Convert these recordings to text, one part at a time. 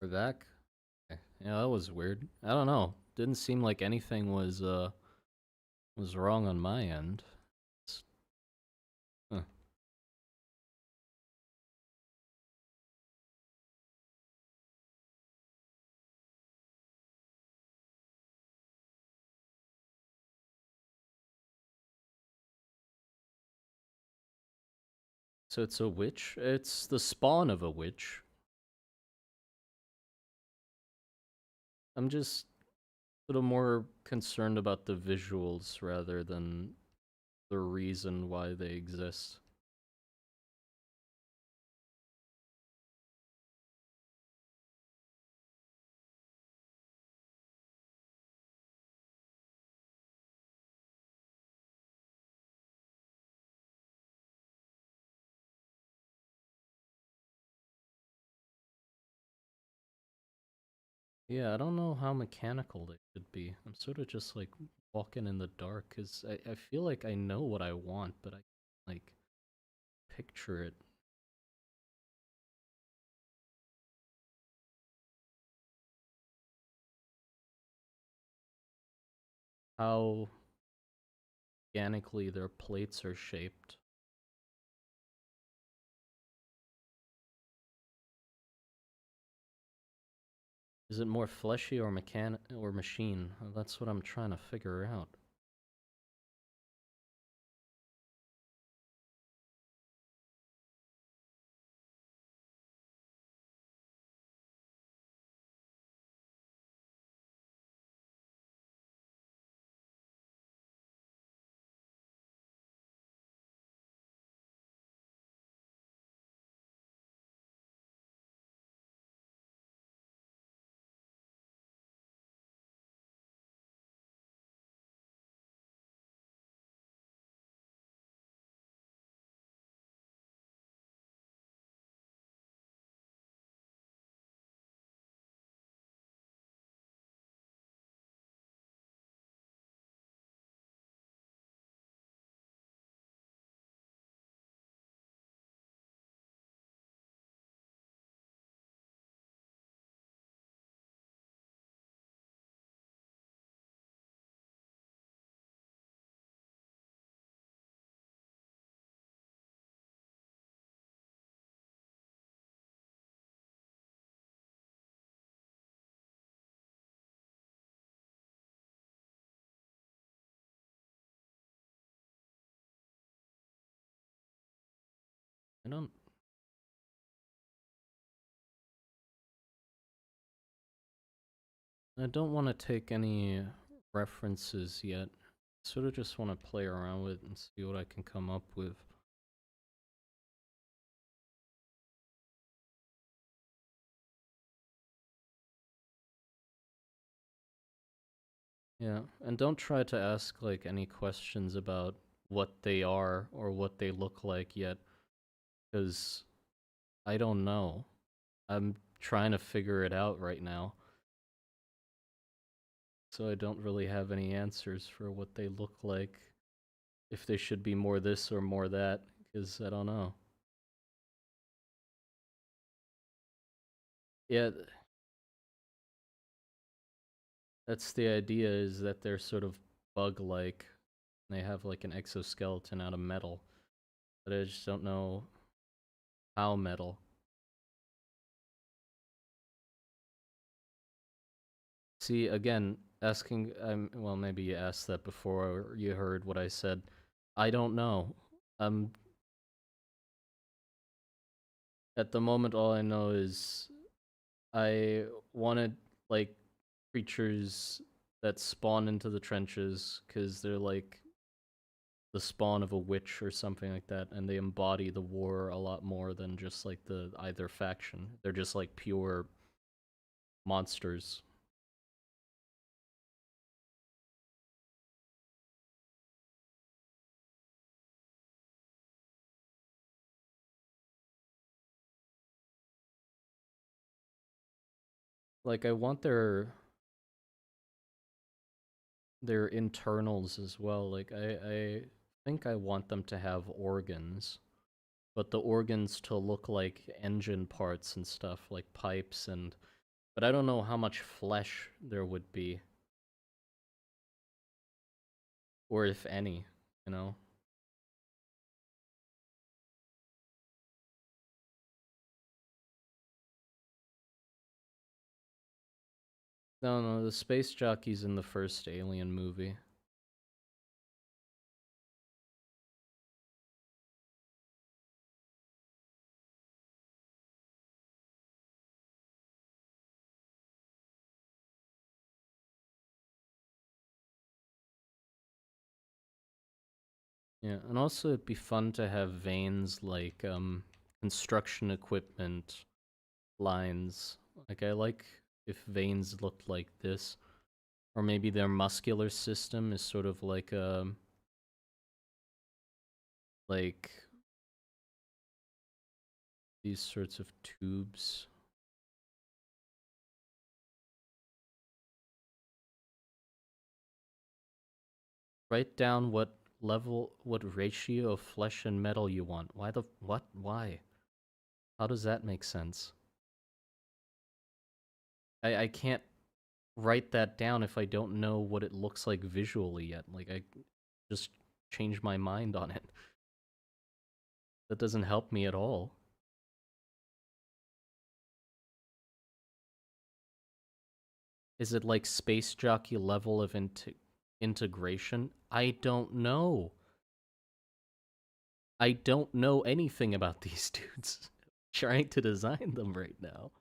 We're back. Okay. Yeah, that was weird. I don't know. Didn't seem like anything was wrong on my end. It's- huh. So it's a witch. It's the spawn of a witch. I'm just a little more concerned about the visuals rather than the reason why they exist. Yeah, I don't know how mechanical they should be. I'm sort of just like walking in the dark because I feel like I know what I want, but I like picture it. How organically their plates are shaped. Is it more fleshy or machine? That's what I'm trying to figure out. I don't I don't want to take any references yet. Sort of just want to play around with it and see what I can come up with. Yeah, and don't try to ask like any questions about what they are or what they look like yet, because I don't know. I'm trying to figure it out right now, so I don't really have any answers for what they look like, if they should be more this or more that, because I don't know. Yeah, that's the idea, is that they're sort of bug-like. They have like an exoskeleton out of metal, but I just don't know how metal. See, again, asking, well, maybe you asked that before, or you heard what I said. I don't know. Um, at the moment, all I know is I wanted like creatures that spawn into the trenches because they're like the spawn of a witch or something like that, and they embody the war a lot more than just like the either faction. They're just like pure monsters. Like I want their internals as well. Like I think I want them to have organs, but the organs to look like engine parts and stuff, like pipes and but I don't know how much flesh there would be, or if any, you know? No, no, the space jockey's in the first Alien movie. Yeah, and also it'd be fun to have veins like construction equipment lines. Like I like if veins looked like this, or maybe their muscular system is sort of like these sorts of tubes. Write down what ratio of flesh and metal you want. Why the what? Why? How does that make sense? I can't write that down if I don't know what it looks like visually yet. Like I just change my mind on it. That doesn't help me at all. Is it like space jockey level of integration? I don't know. I don't know anything about these dudes. Trying to design them right now.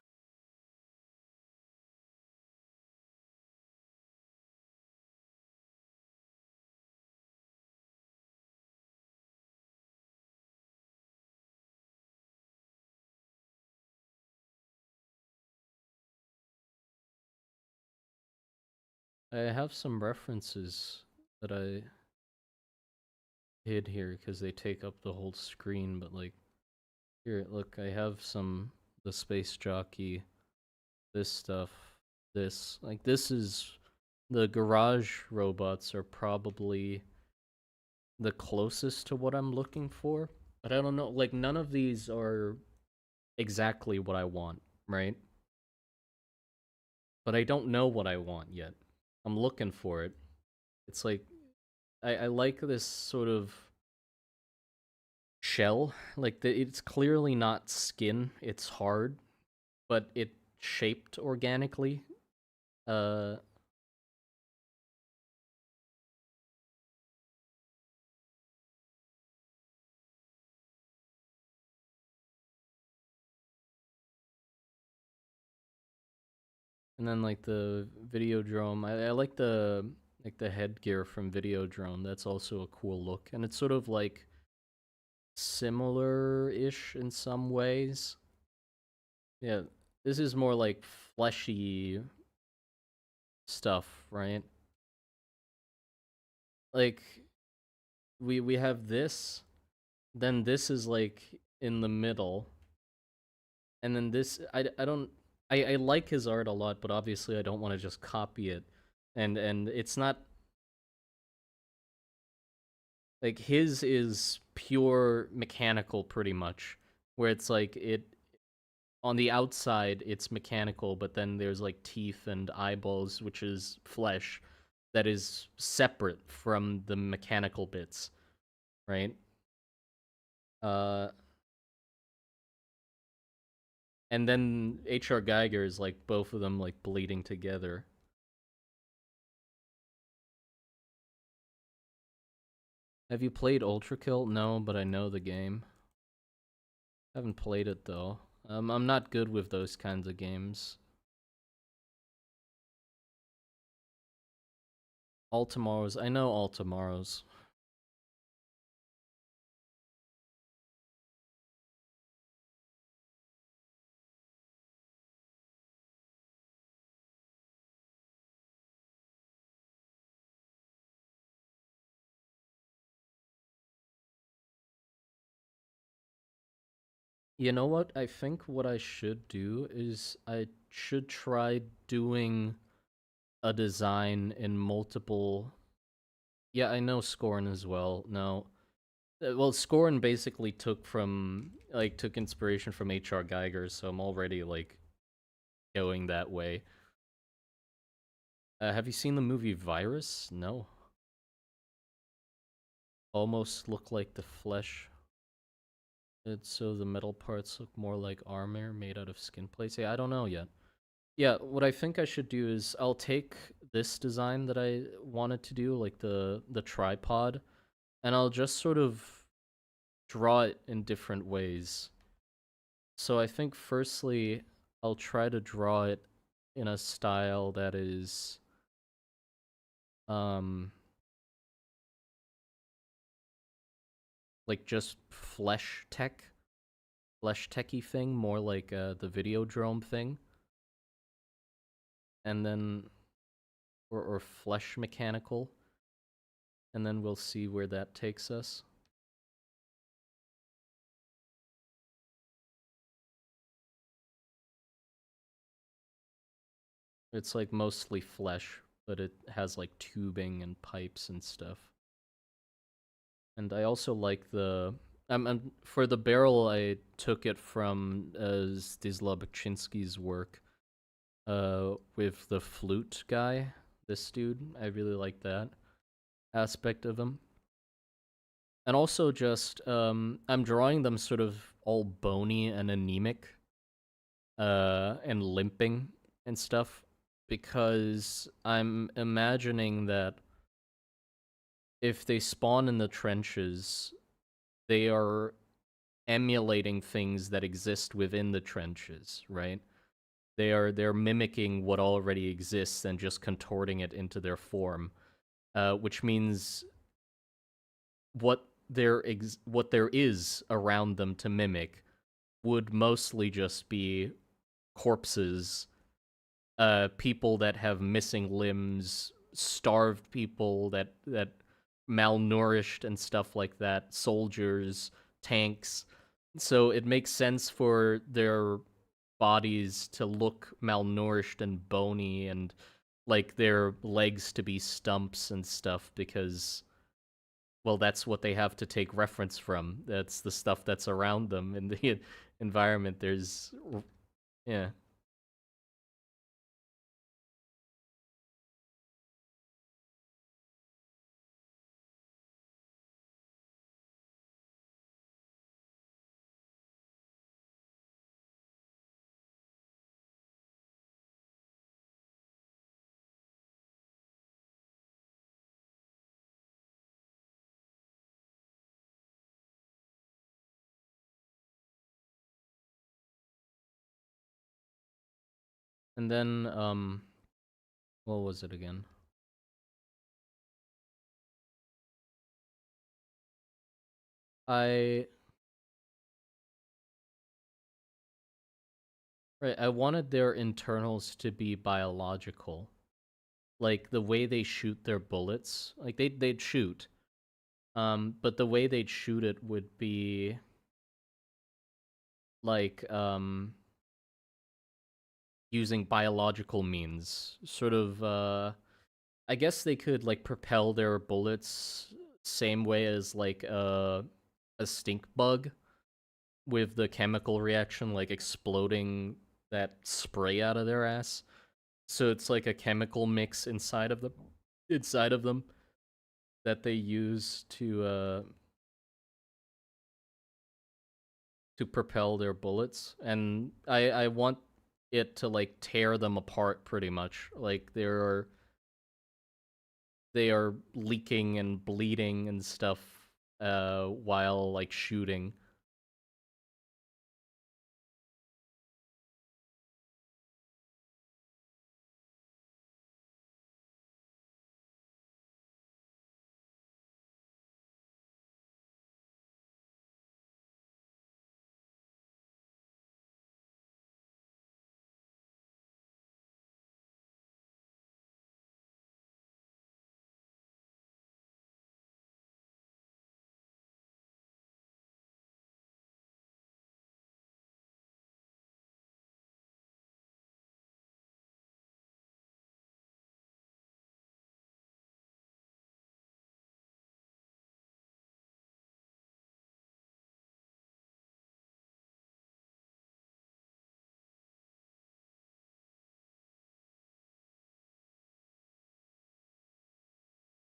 I have some references that I hid here because they take up the whole screen, but like here, look, I have some the space jockey, this stuff, this like this is the garage robots are probably the closest to what I'm looking for. But I don't know, like none of these are exactly what I want, right? But I don't know what I want yet. I'm looking for it. It's like I like this sort of shell. Like it's clearly not skin. It's hard, but it shaped organically. Uh, and then like the Videodrome. I like the headgear from Videodrome. That's also a cool look, and it's sort of like similar-ish in some ways. Yeah, this is more like fleshy stuff, right? Like we have this, then this is like in the middle, and then this I don't I like his art a lot, but obviously I don't want to just copy it. And it's not like his is pure mechanical pretty much, where it's like it on the outside it's mechanical, but then there's like teeth and eyeballs, which is flesh that is separate from the mechanical bits, right? Uh and then HR Geiger is like both of them like bleeding together. Have you played Ultra Kill? No, but I know the game. Haven't played it though. I'm not good with those kinds of games. All Tomorrows. I know All Tomorrows. You know what? I think what I should do is I should try doing a design in multiple. Yeah, I know Scorn as well. No. Well, Scorn basically took inspiration from HR Geiger, so I'm already like going that way. Have you seen the movie Virus? No. Almost look like the flesh. It's so the metal parts look more like armor made out of skin plates. Yeah, I don't know yet. Yeah, what I think I should do is I'll take this design that I wanted to do, like the tripod, and I'll just sort of draw it in different ways. So I think firstly, I'll try to draw it in a style that is um like just flesh techy thing, more like the Videodrome thing, and then or flesh mechanical, and then we'll see where that takes us. It's like mostly flesh, but it has like tubing and pipes and stuff. And I also like the for the barrel I took it from Zdzislaw Baczynski's work with the flute guy. This dude, I really like that aspect of him. And also just I'm drawing them sort of all bony and anemic and limping and stuff because I'm imagining that if they spawn in the trenches, they are emulating things that exist within the trenches, right? They're mimicking what already exists and just contorting it into their form, which means what there is around them to mimic would mostly just be corpses, people that have missing limbs, starved people that malnourished and stuff like that, soldiers, tanks. So it makes sense for their bodies to look malnourished and bony and like their legs to be stumps and stuff because well that's what they have to take reference from. That's the stuff that's around them in the environment. There's yeah. And then what was it again? I right, I wanted their internals to be biological. Like the way they shoot their bullets. Like they'd shoot. But the way they'd shoot it would be like using biological means. Sort of I guess they could like propel their bullets same way as like a stink bug with the chemical reaction like exploding that spray out of their ass. So it's like a chemical mix inside of them that they use to propel their bullets, and I want it to like tear them apart pretty much. Like they are leaking and bleeding and stuff while like shooting.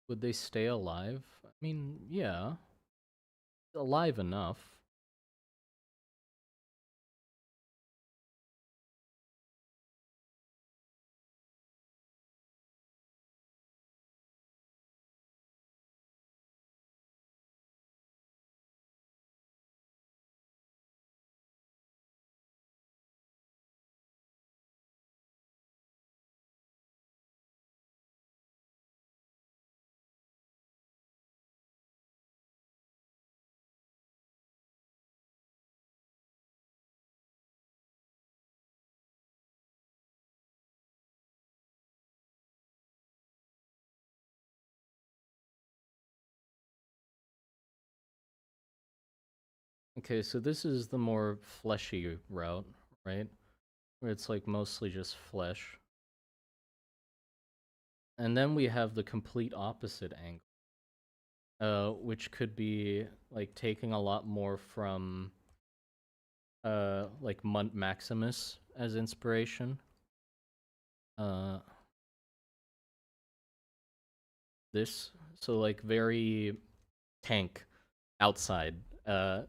Would they stay alive? I mean, yeah, alive enough. Okay, so this is the more fleshy route, right? Where it's like mostly just flesh. And then we have the complete opposite angle, which could be like taking a lot more from like Maximus as inspiration. Uh, this so like very tank outside, uh,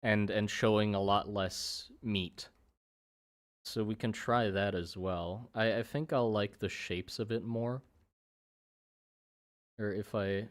and showing a lot less meat. So we can try that as well. I think I'll like the shapes of it more. Or if I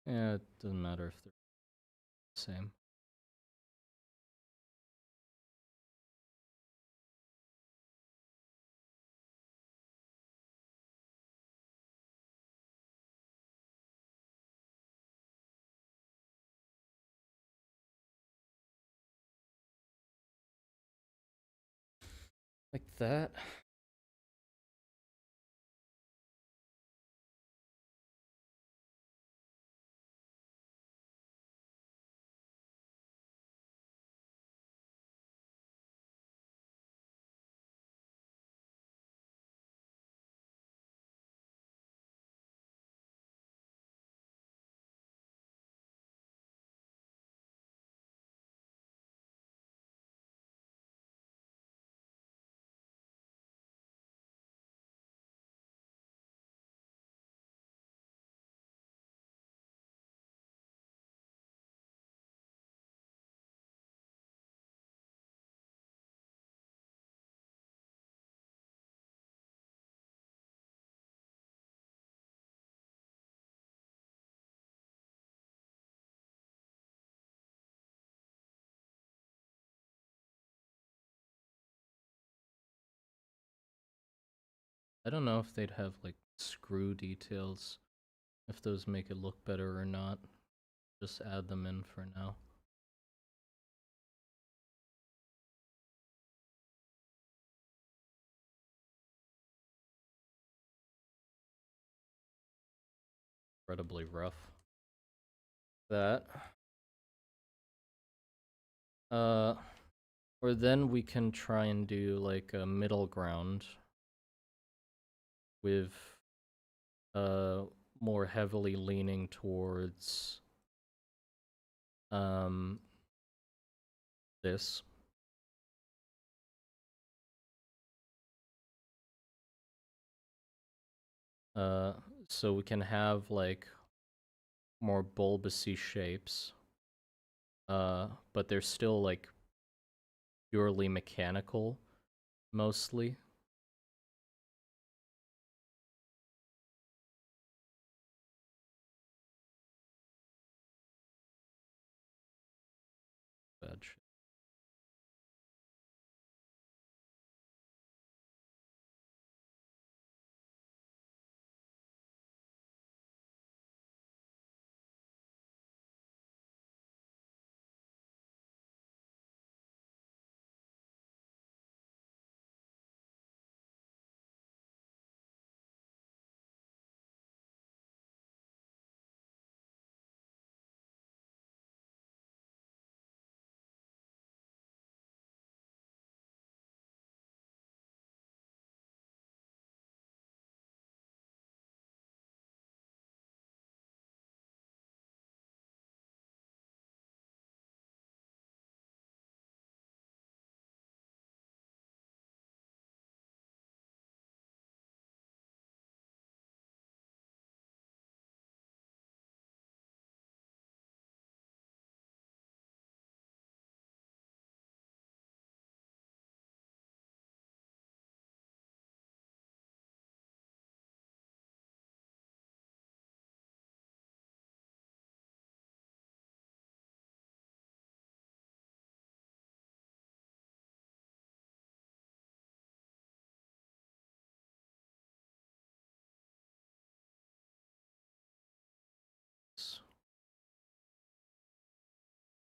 yeah, it doesn't matter if they're the same. Like that. I don't know if they'd have like screw details, if those make it look better or not. Just add them in for now. Incredibly rough. That. Uh, or then we can try and do like a middle ground with uh more heavily leaning towards um this. Uh so we can have like more bulbousy shapes. But they're still like purely mechanical mostly. Bad shit.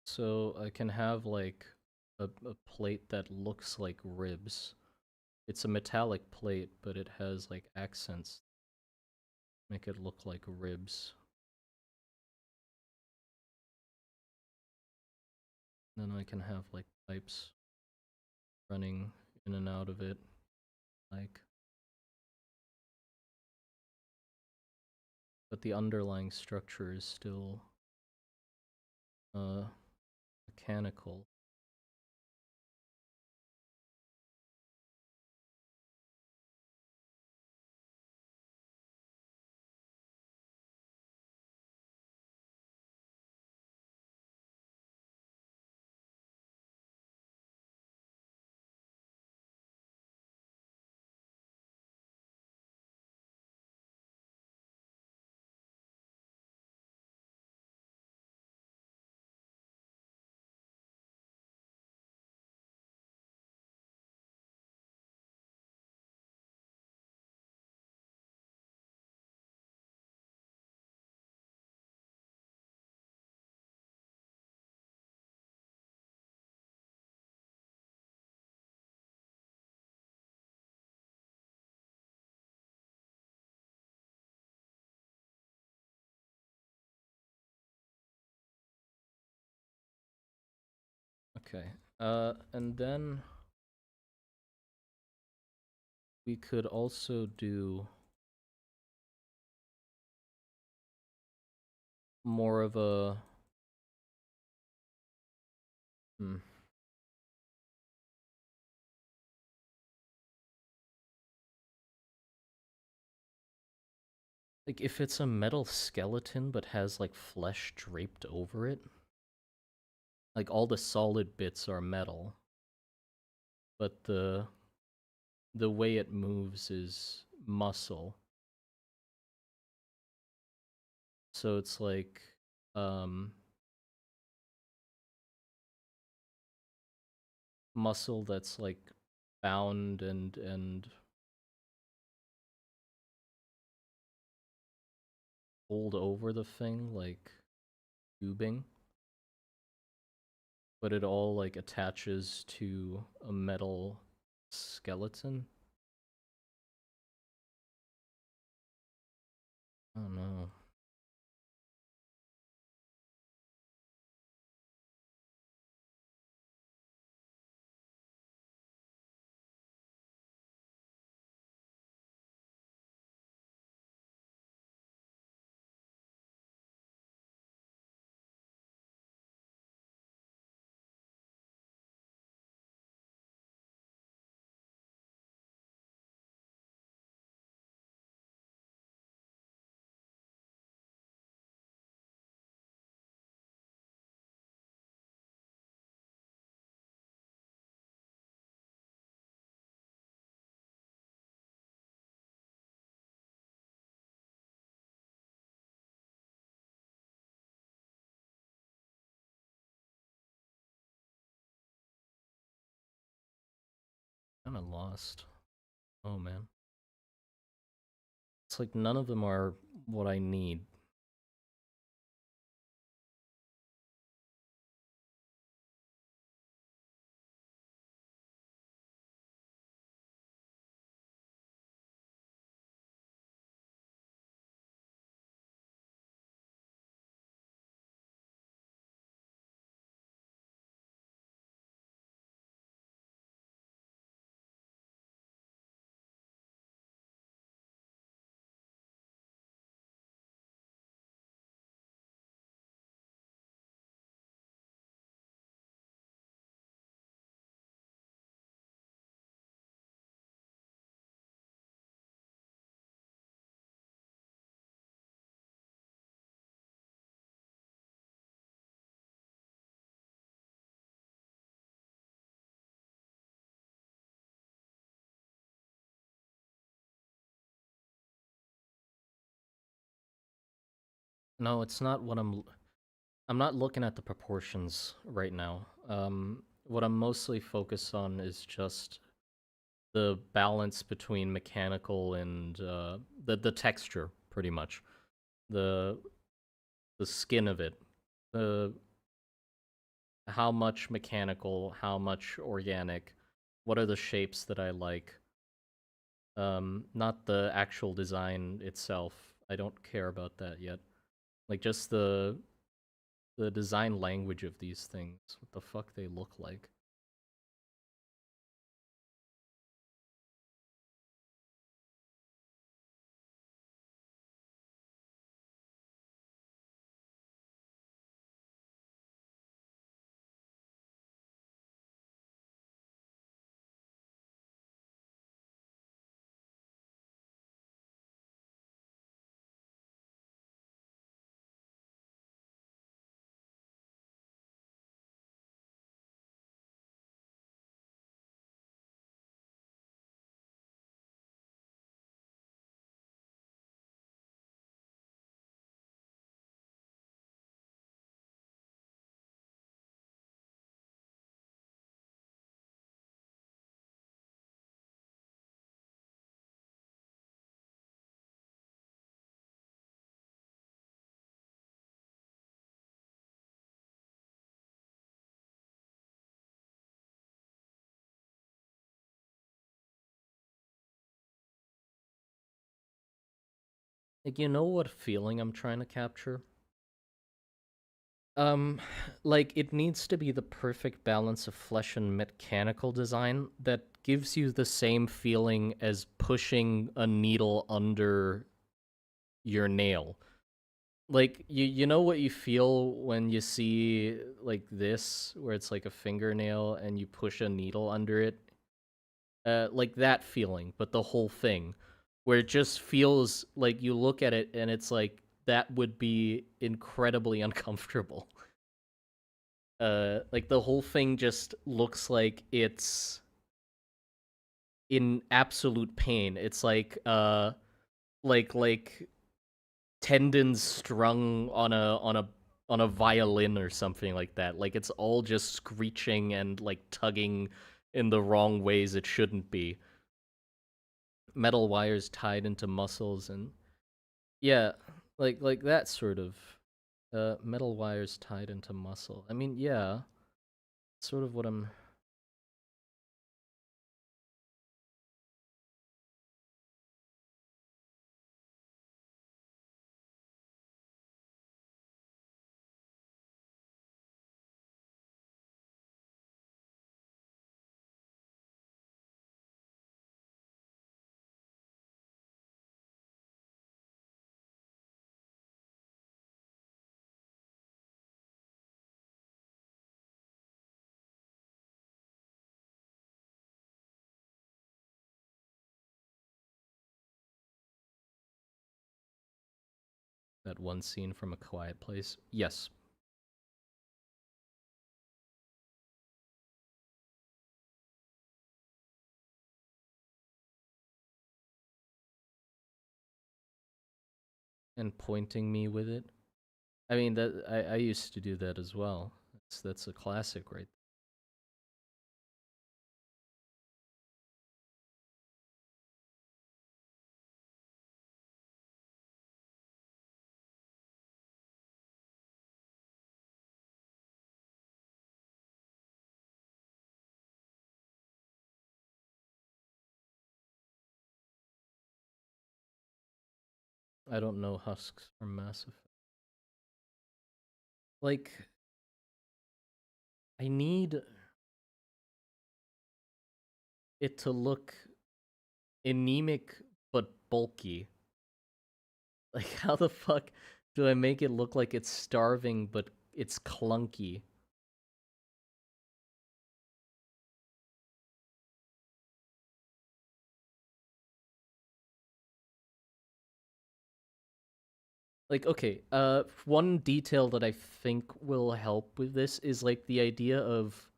So I can have like a plate that looks like ribs. It's a metallic plate, but it has like accents. Make it look like ribs. Then I can have like pipes running in and out of it. Like, but the underlying structure is still uh mechanical. Okay. And then we could also do more of a hmm, like if it's a metal skeleton but has like flesh draped over it, like all the solid bits are metal, but the way it moves is muscle. So it's like um muscle that's like bound and pulled over the thing like tubing, but it all like attaches to a metal skeleton. I don't know. kind of lost. Oh man. It's like none of them are what I need. No, it's not what I'm not looking at the proportions right now. What I'm mostly focused on is just the balance between mechanical and the texture, pretty much. The the skin of it. The how much mechanical, how much organic, what are the shapes that I like. Not the actual design itself. I don't care about that yet. Like just the design language of these things. What the fuck they look like. Like you know what feeling I'm trying to capture? Um, like it needs to be the perfect balance of flesh and mechanical design that gives you the same feeling as pushing a needle under your nail. Like you know what you feel when you see like this where it's like a fingernail and you push a needle under it? Like that feeling, but the whole thing where it just feels like you look at it and it's like that would be incredibly uncomfortable. Like the whole thing just looks like it's in absolute pain. It's like tendons strung on a violin or something like that. Like it's all just screeching and like tugging in the wrong ways it shouldn't be. Metal wires tied into muscles and yeah, like that sort of metal wires tied into muscle. I mean, yeah, sort of what I'm that one scene from A Quiet Place. Yes, and pointing me with it. I mean that I used to do that as well. That's a classic, right? I don't know husks from Mass Effect. Like, I need it to look anemic but bulky. Like, how the fuck do I make it look like it's starving but it's clunky? Like, okay, one detail that I think will help with this is like the idea of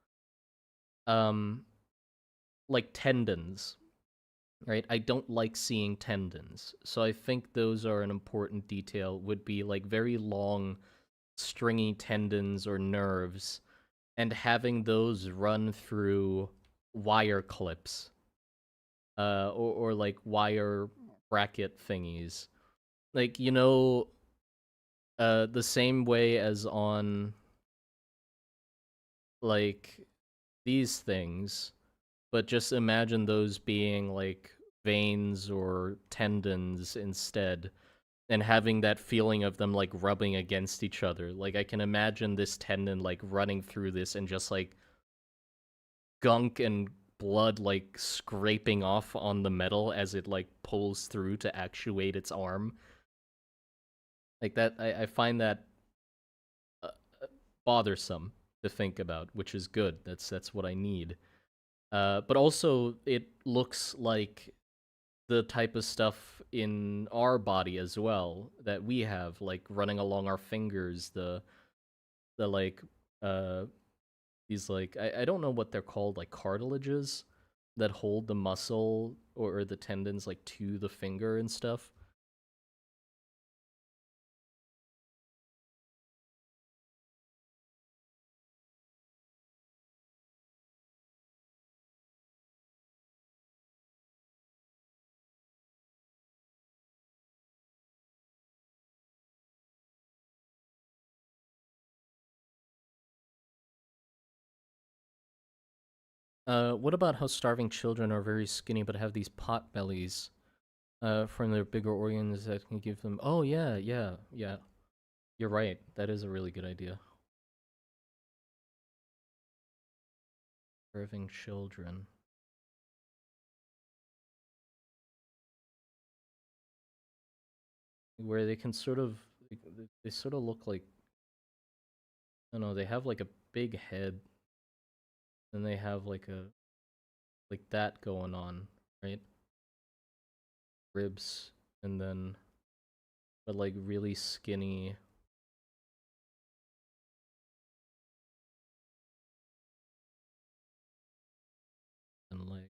um like tendons, right? I don't like seeing tendons. So I think those are an important detail would be like very long stringy tendons or nerves and having those run through wire clips or like wire bracket thingies. Like, the same way as on like these things, but just imagine those being like veins or tendons instead and having that feeling of them like rubbing against each other. Like I can imagine this tendon like running through this and just like gunk and blood like scraping off on the metal as it like pulls through to actuate its arm. Like that I find that uh, bothersome to think about, which is good. That's what I need. But also it looks like the type of stuff in our body as well that we have, like running along our fingers, the like uh these like I don't know what they're called, like cartilages that hold the muscle or the tendons like to the finger and stuff. What about how starving children are very skinny but have these pot bellies from their bigger organs that can give them? Oh yeah, yeah, yeah. You're right. That is a really good idea. Starving children, where they can sort of they sort of look like, I don't know, they have like a big head and they have like a like that going on, right? Ribs and then but like really skinny and like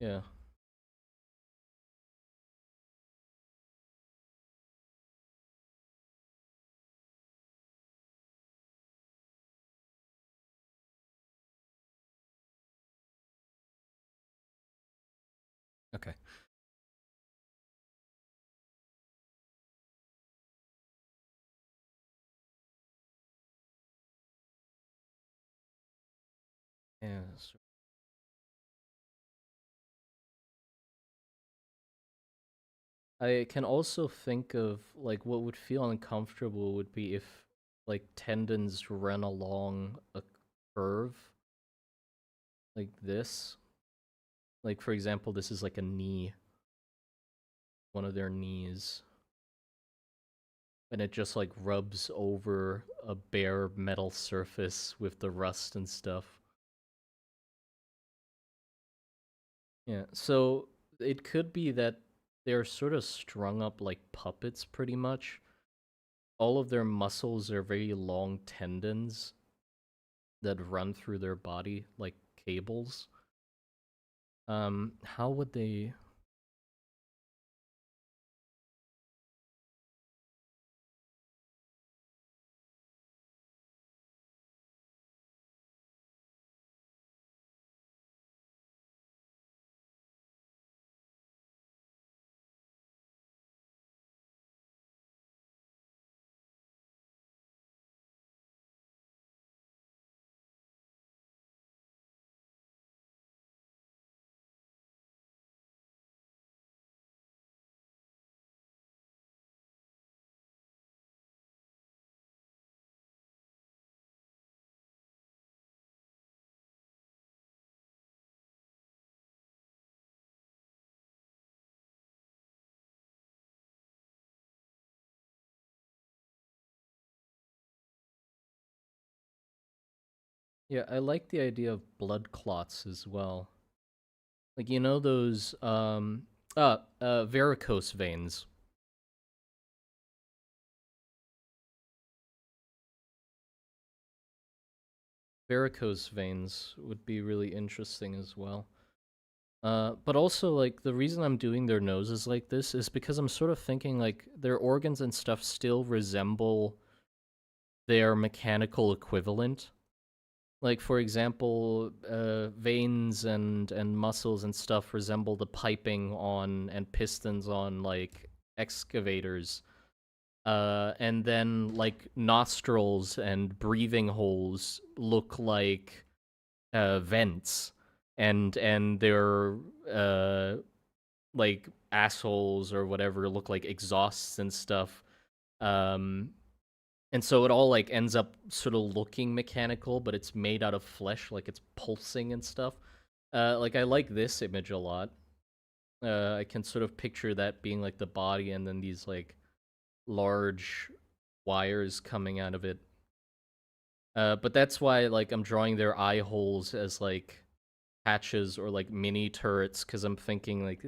yeah. Okay. Yeah. I can also think of like what would feel uncomfortable would be if like tendons run along a curve like this. Like for example, this is like a knee, one of their knees, and it just like rubs over a bare metal surface with the rust and stuff. Yeah, so it could be that they're sort of strung up like puppets pretty much. All of their muscles are very long tendons that run through their body like cables. How would they? Yeah, I like the idea of blood clots as well. Like those varicose veins. Varicose veins would be really interesting as well. But also like the reason I'm doing their noses like this is because I'm sort of thinking like their organs and stuff still resemble their mechanical equivalent. Like for example, veins and muscles and stuff resemble the piping on and pistons on like excavators. And then like nostrils and breathing holes look like vents, and their uh like assholes or whatever look like exhausts and stuff. Um, and so it all like ends up sort of looking mechanical, but it's made out of flesh, like it's pulsing and stuff. Like I like this image a lot. I can sort of picture that being like the body, and then these like large wires coming out of it. But that's why like I'm drawing their eye holes as like hatches or like mini turrets, because I'm thinking like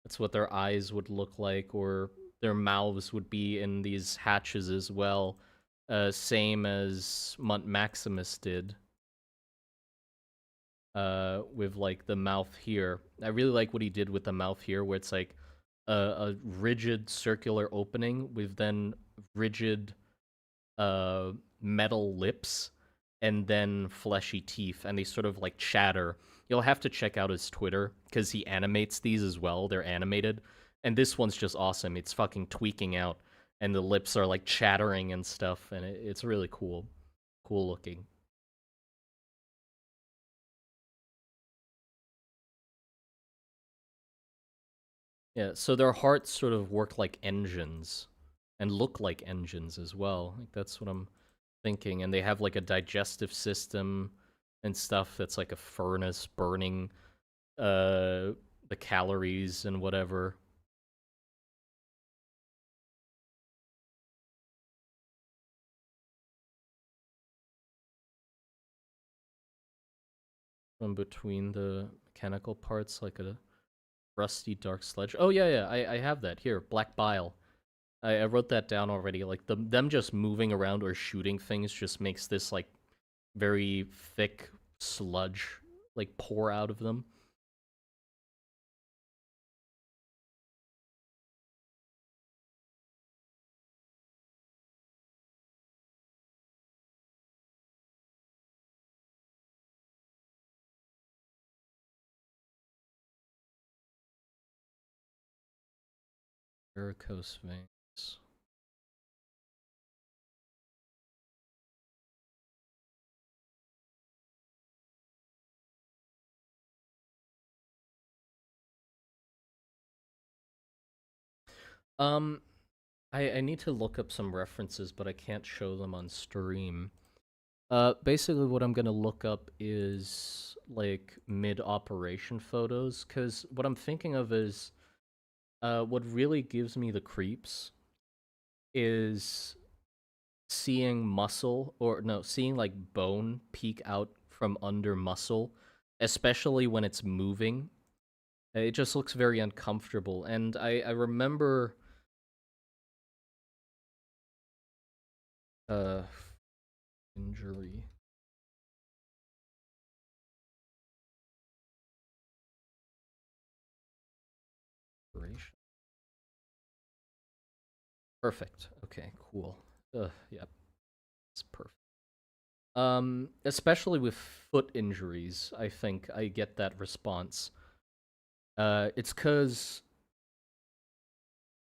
that's what their eyes would look like, or their mouths would be in these hatches as well, same as Mont Maximus did, with like the mouth here. I really like what he did with the mouth here, where it's like a rigid circular opening with then rigid uh metal lips and then fleshy teeth, and they sort of like chatter. You'll have to check out his Twitter because he animates these as well. They're animated, and this one's just awesome. It's fucking tweaking out, and the lips are like chattering and stuff, and it's really cool looking. Yeah, so their hearts sort of work like engines and look like engines as well. Like that's what I'm thinking. And they have like a digestive system and stuff that's like a furnace burning uh the calories and whatever from between the mechanical parts, like a rusty dark sludge. Oh yeah, I have that here. Black bile. I wrote that down already. Like them just moving around or shooting things just makes this like very thick sludge like pour out of them varicose veins. um I need to look up some references, but I can't show them on stream. Basically, what I'm gonna look up is like mid-operation photos, because what I'm thinking of is, what really gives me the creeps is seeing muscle, or no, seeing like bone peek out from under muscle, especially when it's moving. It just looks very uncomfortable, and I remember, uh, injury. Operation. Perfect. Okay, cool. Yep, it's perfect. Especially with foot injuries, I think I get that response. It's cause